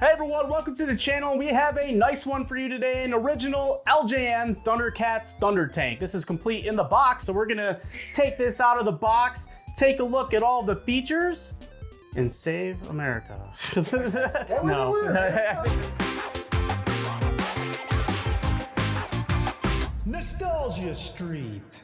Hey everyone, welcome to the channel. We have a nice one for you today, an original LJN Thundercats Thundertank. This is complete in the box, so we're gonna take this out of the box, take a look at all the features, and save America. No. Nostalgia Street.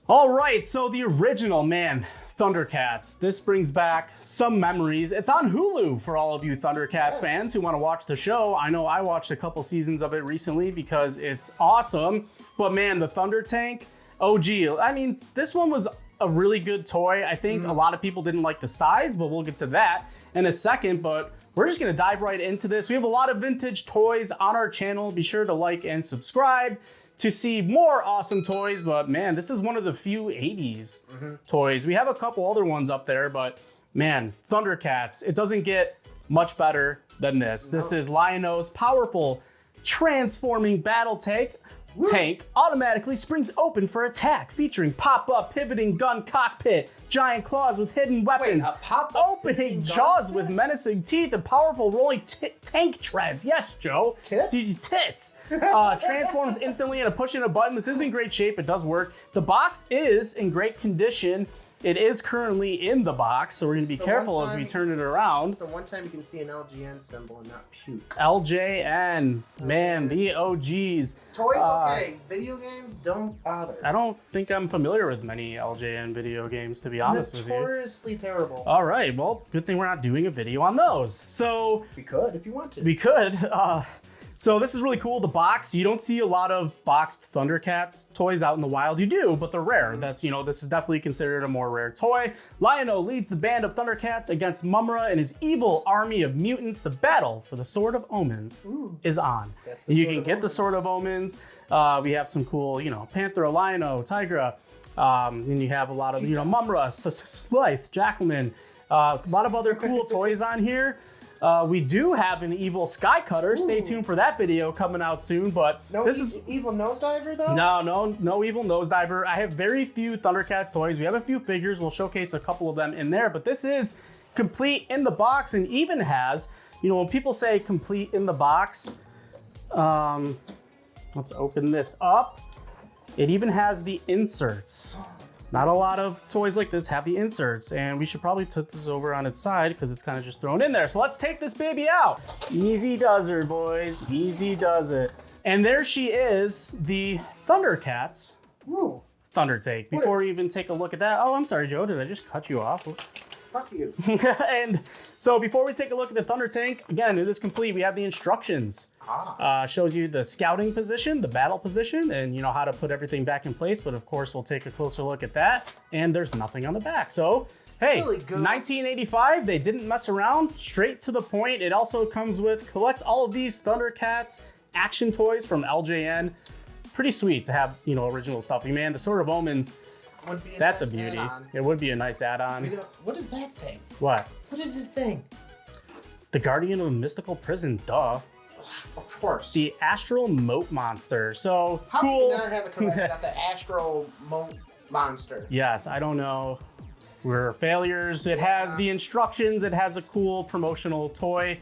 All right, so the original, man, Thundercats. This brings back some memories. It's on Hulu for all of you Thundercats fans who want to watch the show. I know I watched a couple seasons of it recently because it's awesome. But man, the Thundertank, OG. I mean, this one was a really good toy. I think a lot of people didn't like the size, but we'll get to that in a second. But we're just gonna dive right into this. We have a lot of vintage toys on our channel. Be sure to like and subscribe to see more awesome toys, but man, this is one of the few 80s toys. We have a couple other ones up there, but man, Thundercats, it doesn't get much better than this. This is Lion-O's powerful transforming battle tank automatically springs open for attack, featuring pop-up pivoting gun cockpit, giant claws with hidden weapons, opening jaws with menacing teeth, and powerful rolling tank treads. Yes, Joe. Tits. Transforms instantly in a push and a button. This is in great shape. It does work. The box is in great condition. It is currently in the box, so we're going to be careful as we turn it around. It's the one time you can see an LJN symbol and not puke. LJN, man, the OGs. Toys, okay. Video games, don't bother. I don't think I'm familiar with many LJN video games, to be honest with you. Notoriously terrible. All right, well, good thing we're not doing a video on those. So we could if you want to. We could. So this is really cool. The box, you don't see a lot of boxed Thundercats toys out in the wild. You do, but they're rare. That's, you know, this is definitely considered a more rare toy. Lion-O leads the band of Thundercats against Mumra and his evil army of mutants. The battle for the Sword of Omens is on. You can get the Sword of Omens. We have some cool, you know, Panther, Lion-O, Tigra. And you have a lot of, you know, Mumra, Slife, Jacqueline. A lot of other cool toys on here. We do have an evil Sky Cutter. Stay tuned for that video coming out soon. But this is evil nosediver though. No evil nosediver. I have very few Thundercats toys. We have a few figures. We'll showcase a couple of them in there. But this is complete in the box and even has, you know, when people say complete in the box, let's open this up. It even has the inserts. Not a lot of toys like this have the inserts, and we should probably put this over on its side because it's kind of just thrown in there. So let's take this baby out. Easy does her, boys. Easy does it. And there she is, the Thundercats Thundertank. Before we even take a look at that, oh, I'm sorry, Joe, did I just cut you off? Fuck you. And so before we take a look at the Thundertank, again, it is complete. We have the instructions. Shows you the scouting position, the battle position, and you know how to put everything back in place. But of course, we'll take a closer look at that. And there's nothing on the back. So, hey, 1985, they didn't mess around. Straight to the point. It also comes with collect all of these Thundercats action toys from LJN. Pretty sweet to have, you know, original stuff. Man, the Sword of Omens. That's a beauty. It would be a nice add-on. What is that thing? What? What is this thing? The Guardian of a Mystical Prison, duh. Of course. The Astral Moat Monster. So how cool. How do you not have a collection of the Astral Moat Monster? Yes, I don't know. We're failures. It has the instructions. It has a cool promotional toy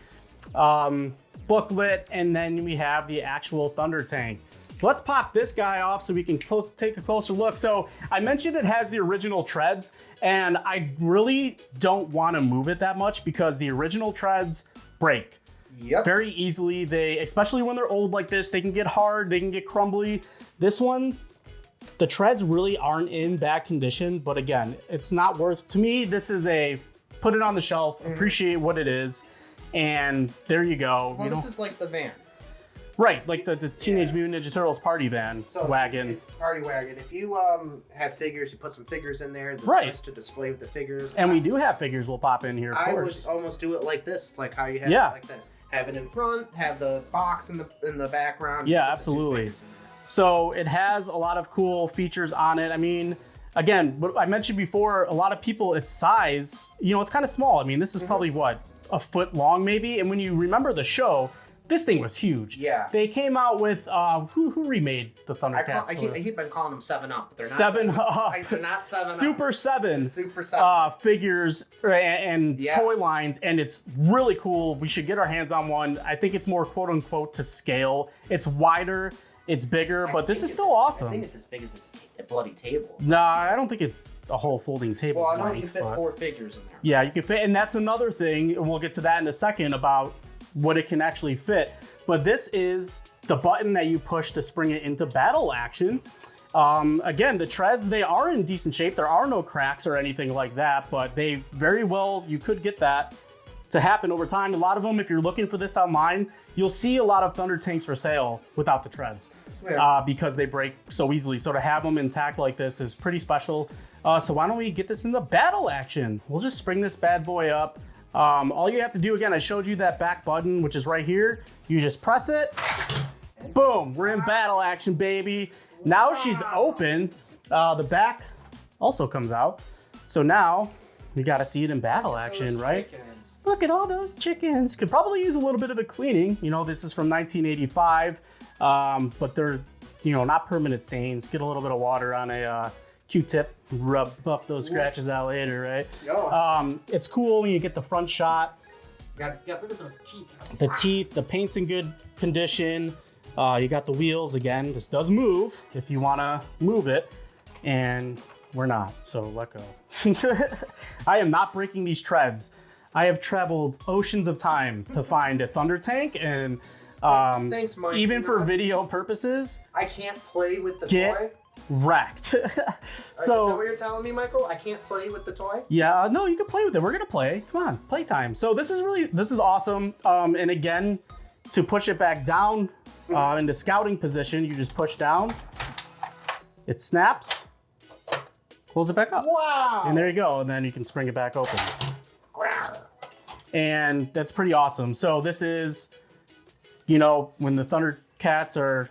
booklet, and then we have the actual Thundertank. So let's pop this guy off so we can take a closer look. So I mentioned it has the original treads, and I really don't want to move it that much because the original treads break very easily. They, especially when they're old like this, they can get hard, they can get crumbly. This one, the treads really aren't in bad condition, but again, it's not worth, to me, this is a put it on the shelf, appreciate what it is, and there you go. Well, this is like the van. Right, like the Teenage Mutant Ninja Turtles party van wagon. Party wagon. If you have figures, you put some figures in there. The nice to display with the figures. And we do have figures we'll pop in here, of course. I would almost do it like this, like how you have it like this. Have it in front, have the box in the background. Yeah, absolutely. So it has a lot of cool features on it. I mean, again, what I mentioned before, a lot of people, its size, you know, it's kind of small. I mean, this is probably what, a foot long maybe? And when you remember the show, This thing was huge. Yeah. They came out with who remade the Thundercats? I keep on calling them 7-Up. They're not 7-Up. They're not 7-Up. Super 7. Super 7. Figures and toy lines, and it's really cool. We should get our hands on one. I think it's more quote unquote to scale. It's wider, it's bigger, but this is still awesome. I think it's as big as a bloody table. Nah, I don't think it's a whole folding table. Well, I know you can fit 4 figures in there. Yeah, you can fit, and that's another thing, and we'll get to that in a second about what it can actually fit. But this is the button that you push to spring it into battle action. Again, the treads, they are in decent shape. There are no cracks or anything like that, but they very well, you could get that to happen over time. A lot of them, if you're looking for this online, you'll see a lot of Thunder Tanks for sale without the treads because they break so easily. So to have them intact like this is pretty special. So why don't we get this into battle action? We'll just spring this bad boy up. All you have to do, again, I showed you that back button, which is right here. You just press it. Boom, we're in battle action, baby. Now she's open. The back also comes out. So now we got to see it in battle action, right? Chickens. Look at all those chickens. Could probably use a little bit of a cleaning. You know, this is from 1985, but they're, you know, not permanent stains. Get a little bit of water on a Q-tip, rub up those scratches out later, right? It's cool when you get the front shot. Yeah, look at those teeth. The teeth, the paint's in good condition. You got the wheels again. This does move if you want to move it, and we're not, so let go. I am not breaking these treads. I have traveled oceans of time to find a Thunder Tank, and thanks, Mike. even for video purposes, I can't play with the get toy. wrecked. So Is that what you're telling me, Michael? I can't play with the toy? Yeah, no, you can play with it. We're gonna play. Come on, playtime. So this is awesome. And again, to push it back down in the scouting position, you just push down. It snaps. Close it back up. Wow! And there you go. And then you can spring it back open. And that's pretty awesome. So this is, you know, when the Thundercats are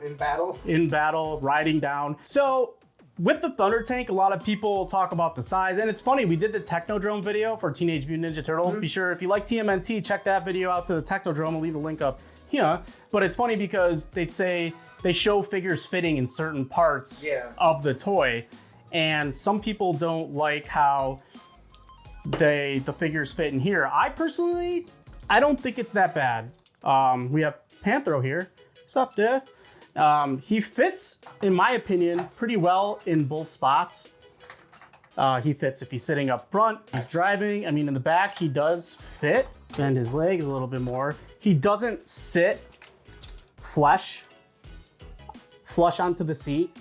in battle, riding down. So with the Thunder Tank, a lot of people talk about the size, and it's funny, we did the Technodrome video for Teenage Mutant Ninja Turtles. Be sure, if you like TMNT, check that video out to the Technodrome. I'll leave a link up here. But it's funny because they show figures fitting in certain parts of the toy, and some people don't like how the figures fit in here. I personally, I don't think it's that bad. We have Panthro here. What's up, dude? He fits, in my opinion, pretty well in both spots. He fits if he's sitting up front, he's driving. I mean, in the back, he does fit. Bend his legs a little bit more. He doesn't sit flush onto the seat.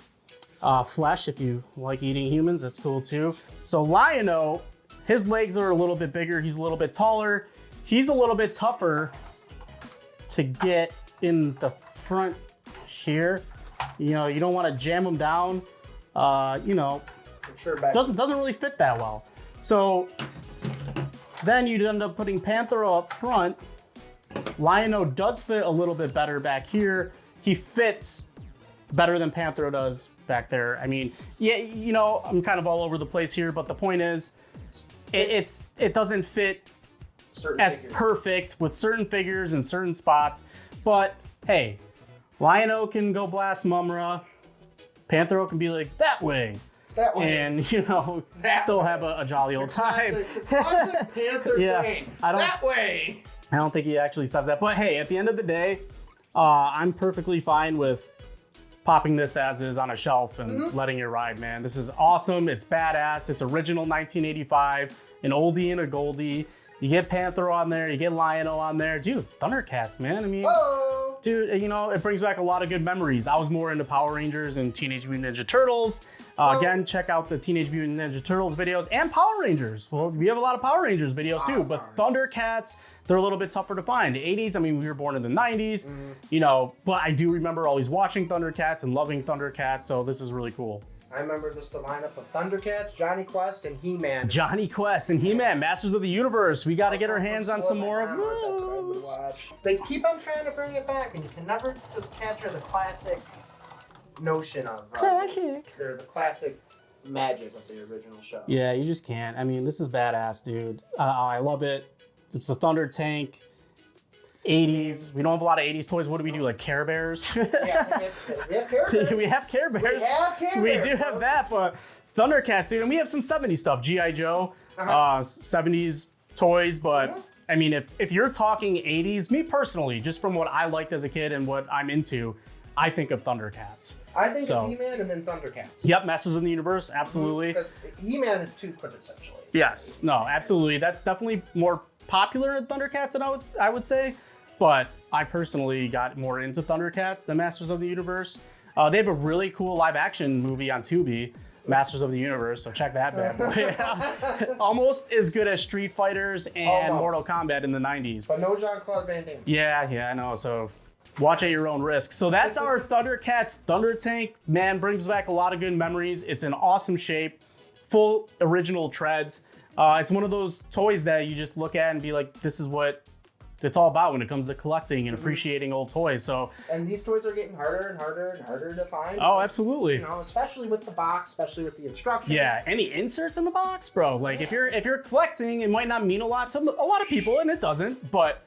Flesh, if you like eating humans, that's cool too. So Lion-O, his legs are a little bit bigger. He's a little bit taller. He's a little bit tougher to get in the front here. You know, you don't want to jam him down. You know, doesn't really fit that well. So then you'd end up putting Panthro up front. Lion-O does fit a little bit better back here. He fits better than Panthro does back there. I mean, yeah, you know, I'm kind of all over the place here, but the point is, it doesn't fit as perfect with certain figures in certain spots. But hey, Lion-O can go blast Mumra. Panthro can be like, that way. And, you know, still have a jolly old time. Classic Panther saying, that way. I don't think he actually says that. But hey, at the end of the day, I'm perfectly fine with popping this as is on a shelf and letting it ride, man. This is awesome. It's badass. It's original 1985, an oldie and a goldie. You get Panthro on there, you get Lion-O on there. Dude, Thundercats, man. I mean, dude, you know, it brings back a lot of good memories. I was more into Power Rangers and Teenage Mutant Ninja Turtles. Again, check out the Teenage Mutant Ninja Turtles videos and Power Rangers. Well, we have a lot of Power Rangers videos too, but Thundercats, they're a little bit tougher to find. The 80s, I mean, we were born in the 90s, you know, but I do remember always watching Thundercats and loving Thundercats, so this is really cool. I remember just the lineup of Thundercats, Johnny Quest, and He-Man. Johnny Quest and He-Man, Masters of the Universe. We got to get our hands on some more of those. That's what I would watch. They keep on trying to bring it back, and you can never just capture the classic notion of they're the classic magic of the original show. Yeah, you just can't. I mean, this is badass, dude. I love it. It's the Thunder Tank. 80s. We don't have a lot of 80s toys. What do we do? Like Care Bears? Yeah, we have Care Bears. We have Care Bears. We do have that, but Thundercats, dude. And we have some 70s stuff. G.I. Joe, 70s toys. But I mean, if you're talking 80s, me personally, just from what I liked as a kid and what I'm into, I think of Thundercats. I think of He-Man and then Thundercats. Yep, Masters of the Universe, absolutely. Because He-Man is too quintessentially. Yes, no, absolutely. That's definitely more popular in Thundercats than I would say. But I personally got more into Thundercats than Masters of the Universe. They have a really cool live action movie on Tubi, Masters of the Universe, so check that bad boy. Almost as good as Street Fighters and Mortal Kombat in the 90s. But no Jean-Claude Van Damme. Yeah, I know. So watch at your own risk. So that's our Thundercats Thundertank. Man, brings back a lot of good memories. It's in awesome shape, full original treads. It's one of those toys that you just look at and be like, this is what it's all about when it comes to collecting and appreciating old toys. So, and these toys are getting harder and harder and harder to find. Oh, absolutely. You know, especially with the box, especially with the instructions. Yeah, any inserts in the box, bro? Like if you're collecting, it might not mean a lot to a lot of people, and it doesn't, but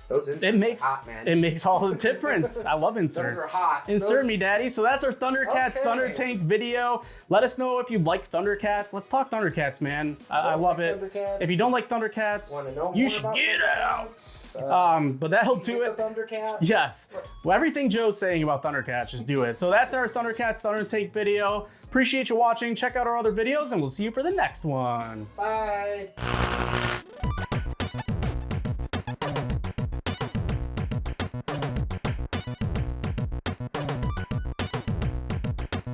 those inserts are hot, man. It makes all the difference. I love inserts. Those are hot. Insert me, daddy. So that's our Thundercats Thundertank video. Let us know if you like Thundercats. Let's talk Thundercats, man. I love it. If you don't like Thundercats, you should get out. But that'll do it. Thundercats. Yes. Well, everything Joe's saying about Thundercats, just do it. So that's our Thundercats Thundertank video. Appreciate you watching. Check out our other videos, and we'll see you for the next one. Bye.